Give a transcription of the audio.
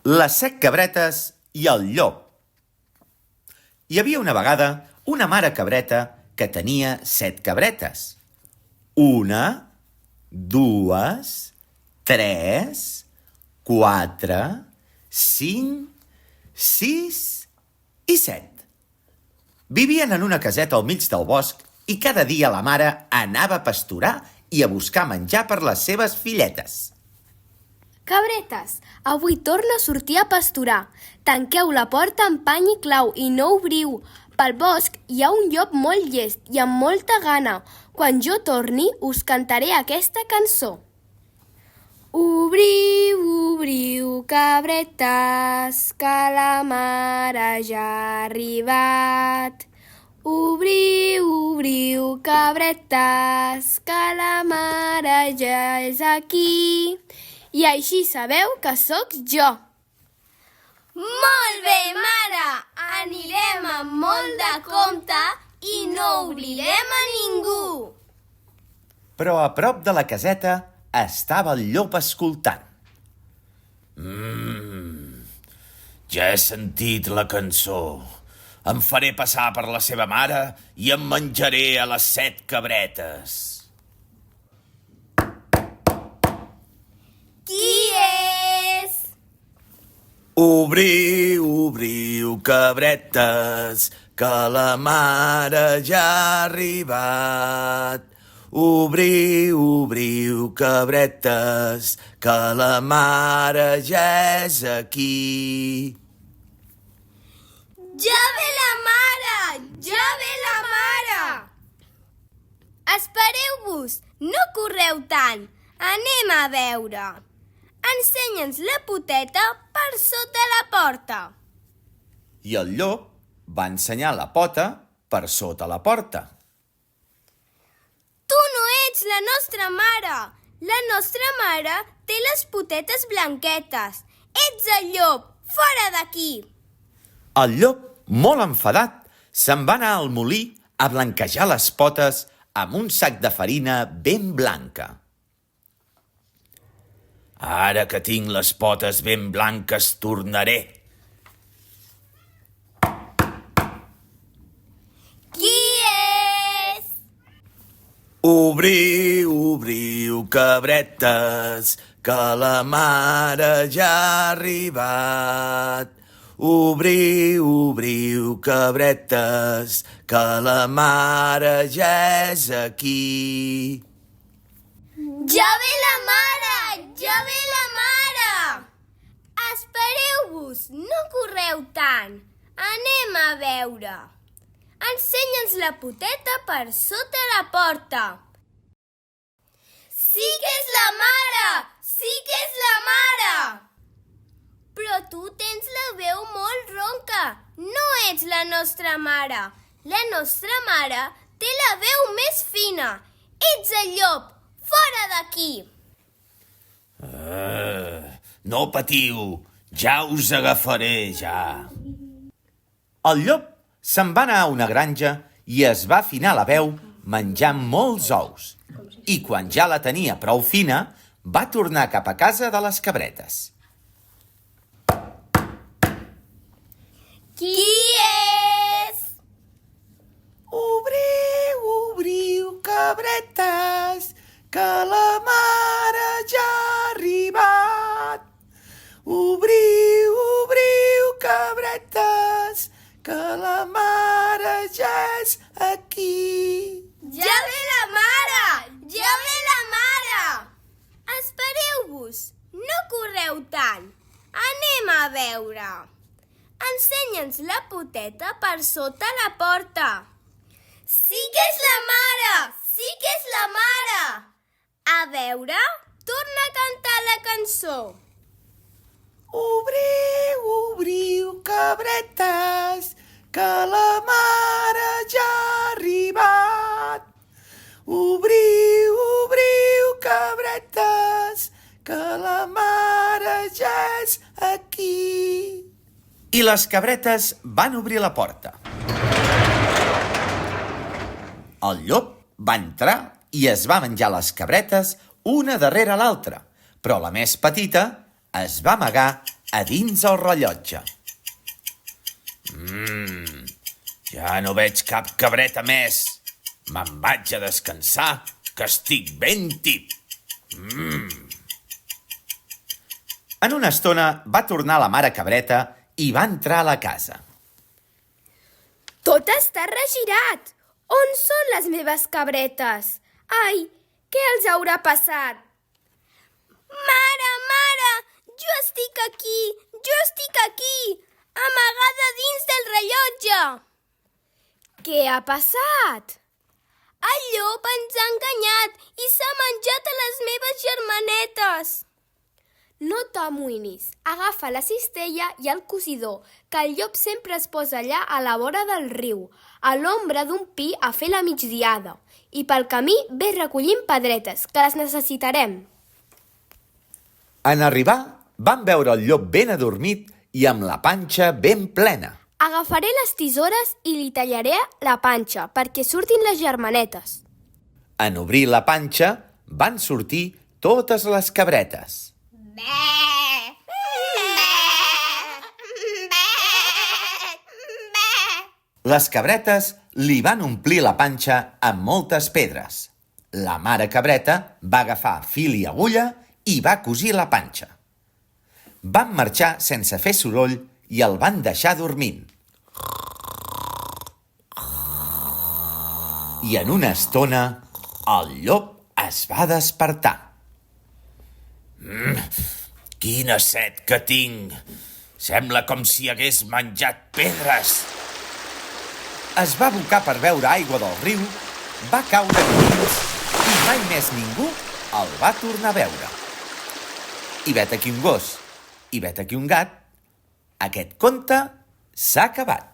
Les 7 cabretes i el llop. Hi havia una vegada una mare cabreta que tenia 7 cabretes. 1, 2, 3, 4, 5, 6 i 7. Vivien en una caseta al mig del bosc i cada dia la mare anava a pasturar i a buscar menjar per les seves filletes. Cabretes, avui torno a sortir a pasturar. Tanqueu la porta amb pany i clau i no obriu. Pel bosc hi ha un llop molt llest i amb molta gana. Quan jo torni us cantaré aquesta cançó. Obriu, obriu, cabretes, que la mare ja ha arribat. Obriu, obriu, cabretes, que la mare ja és aquí. I així sabeu que sóc jo. Molt bé, mare! Anirem amb molt de compte i no oblidem a ningú. Però a prop de la caseta estava el llop escoltant. Ja he sentit la cançó. Em faré passar per la seva mare i em menjaré a les 7 cabretes. Qui és? Obriu, obriu, cabretes, que la mare ja ha arribat. Obriu, obriu, cabretes, que la mare ja és aquí. Ja ve la mare! Ja ve la mare! Espereu-vos, no correu tant. Anem a veure. Ensenya'ns la poteta per sota la porta. I el llop va ensenyar la pota per sota la porta. Tu no ets la nostra mare. La nostra mare té les potetes blanquetes. Ets el llop. Fora d'aquí. El llop, molt enfadat, se'n va anar al molí a blanquejar les potes amb un sac de farina ben blanca. Ara que tinc les potes ben blanques, tornaré. Qui és? Obriu, obriu, cabretes, que la mare ja ha arribat. Obriu, obriu, cabretes, que la mare ja és aquí. Ja ve la mare! Ja ve la mare! Espereu-vos, no correu tant. Anem a veure. Ensenya'ns la poteta per sota la porta. Sí que és la mare! Sí que és la mare! Però tu tens la veu molt ronca. No ets la nostra mare. La nostra mare té la veu més fina. Ets el llop. Fora d'aquí! No patiu, ja us agafaré, ja. El llop se'n va anar a una granja i es va afinar la veu menjant molts ous. I quan ja la tenia prou fina, va tornar cap a casa de les cabretes. Qui és? Obriu, obriu, cabretes, que la mare ja ha arribat. Obriu, obriu, cabretes, que la mare ja és aquí. Ja ve la mare! Ja ve la mare! Espereu-vos, no correu tant. Anem a veure. Ensenya'ns la poteta per sota la porta. Sí que és la mare! Sí que és la mare! A veure, torna a cantar la cançó. Obriu, obriu, cabretes, que la mare ja ha arribat. Obriu, obriu, cabretes, que la mare ja és aquí. I les cabretes van obrir la porta. El llop va entrar i es va menjar les cabretes una darrere l'altra, però la més petita es va amagar a dins el rellotge. Ja no veig cap cabreta més. Me'n vaig a descansar, que estic ben tip. En una estona va tornar la mare cabreta i va entrar a la casa. Tot està regirat! On són les meves cabretes? Ai, què els haurà passat? Mare, mare, jo estic aquí, amagada dins del rellotge. Què ha passat? El llop ens ha enganyat i s'ha menjat a les meves germanetes. No t'amoïnis, agafa la cistella i el cosidor, que el llop sempre es posa allà a la vora del riu, a l'ombra d'un pi a fer la migdiada. I pel camí ve recollint pedretes, que les necessitarem. En arribar, van veure el llop ben adormit i amb la panxa ben plena. Agafaré les tisores i li tallaré la panxa perquè surtin les germanetes. En obrir la panxa, van sortir totes les cabretes. Les cabretes li van omplir la panxa amb moltes pedres. La mare cabreta va agafar fil i agulla i va cosir la panxa. Van marxar sense fer soroll i el van deixar dormint. I en una estona, el llop es va despertar. Quina set que tinc! Sembla com si hagués menjat pedres. Es va abocar per beure aigua del riu, va caure dins i mai més ningú el va tornar a veure. I vet aquí un gos, i vet aquí un gat. Aquest conte s'ha acabat.